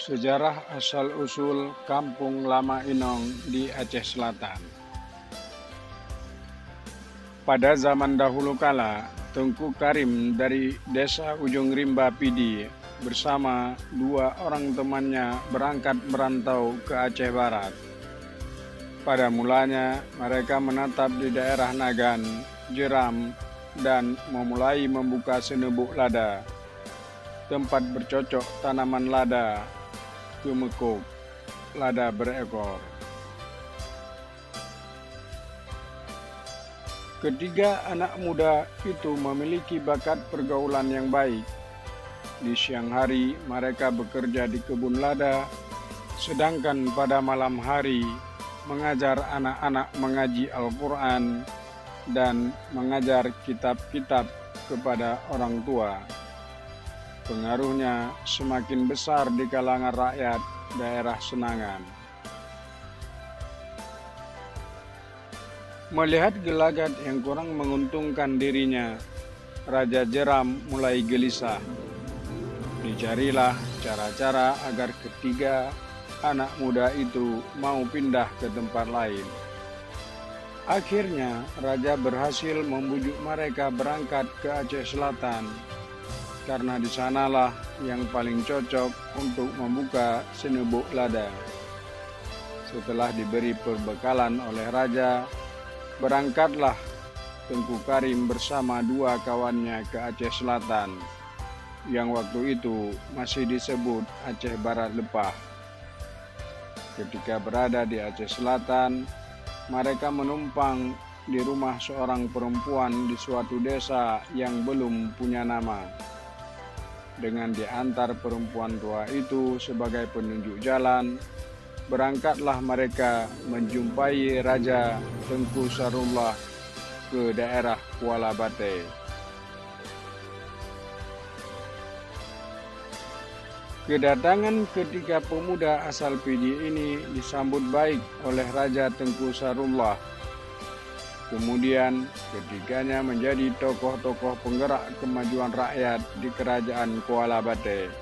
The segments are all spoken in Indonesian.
Sejarah asal-usul Kampung Lama Inong di Aceh Selatan. Pada zaman dahulu kala, Tengku Karim dari desa Ujung Rimba Pidi bersama dua orang temannya berangkat merantau ke Aceh Barat. Pada mulanya, mereka menetap di daerah Nagan, Jeram, dan memulai membuka senebuk lada, tempat bercocok tanaman lada, kemekuk, lada berekor. Ketiga anak muda itu memiliki bakat pergaulan yang baik. Di siang hari mereka bekerja di kebun lada, sedangkan pada malam hari mengajar anak-anak mengaji Al-Quran dan mengajar kitab-kitab kepada orang tua. Pengaruhnya semakin besar di kalangan rakyat daerah Senangan. Melihat gelagat yang kurang menguntungkan dirinya, Raja Jeram mulai gelisah. Dicarilah cara-cara agar ketiga anak muda itu mau pindah ke tempat lain. Akhirnya, Raja berhasil membujuk mereka berangkat ke Aceh Selatan, karena di sanalah yang paling cocok untuk membuka senebuk lada. Setelah diberi perbekalan oleh Raja, berangkatlah Tengku Karim bersama dua kawannya ke Aceh Selatan, yang waktu itu masih disebut Aceh Barat Lepah. Ketika berada di Aceh Selatan, mereka menumpang di rumah seorang perempuan di suatu desa yang belum punya nama. Dengan diantar perempuan tua itu sebagai penunjuk jalan, berangkatlah mereka menjumpai Raja Tengku Sarullah ke daerah Kuala Bate. Kedatangan ketiga pemuda asal Pidi ini disambut baik oleh Raja Tengku Sarullah. Kemudian ketiganya menjadi tokoh-tokoh penggerak kemajuan rakyat di kerajaan Kuala Bate.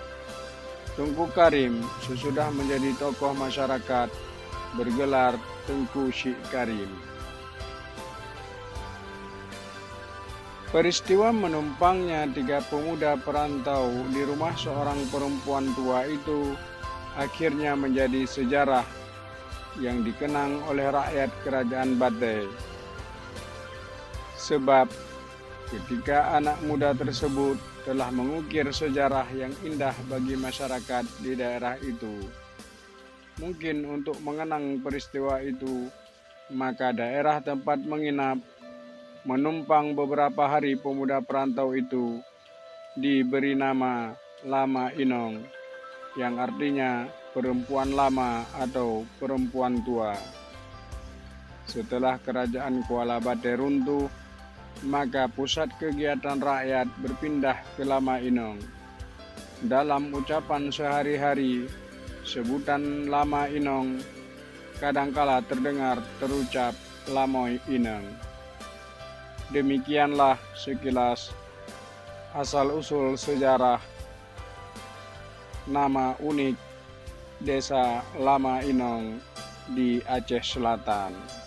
Tengku Karim sesudah menjadi tokoh masyarakat bergelar Tengku Syekh Karim. Peristiwa menumpangnya tiga pemuda perantau di rumah seorang perempuan tua itu akhirnya menjadi sejarah yang dikenang oleh rakyat kerajaan Bate. Sebab ketika anak muda tersebut telah mengukir sejarah yang indah bagi masyarakat di daerah itu. Mungkin untuk mengenang peristiwa itu, maka daerah tempat menginap menumpang beberapa hari pemuda perantau itu diberi nama Lama Inong, yang artinya perempuan lama atau perempuan tua. Setelah kerajaan Kuala Bate runtuh, maka pusat kegiatan rakyat berpindah ke Lama Inong. Dalam ucapan sehari-hari, sebutan Lama Inong kadangkala terdengar terucap Lamoy Inong. Demikianlah sekilas asal-usul sejarah nama unik Desa Lama Inong di Aceh Selatan.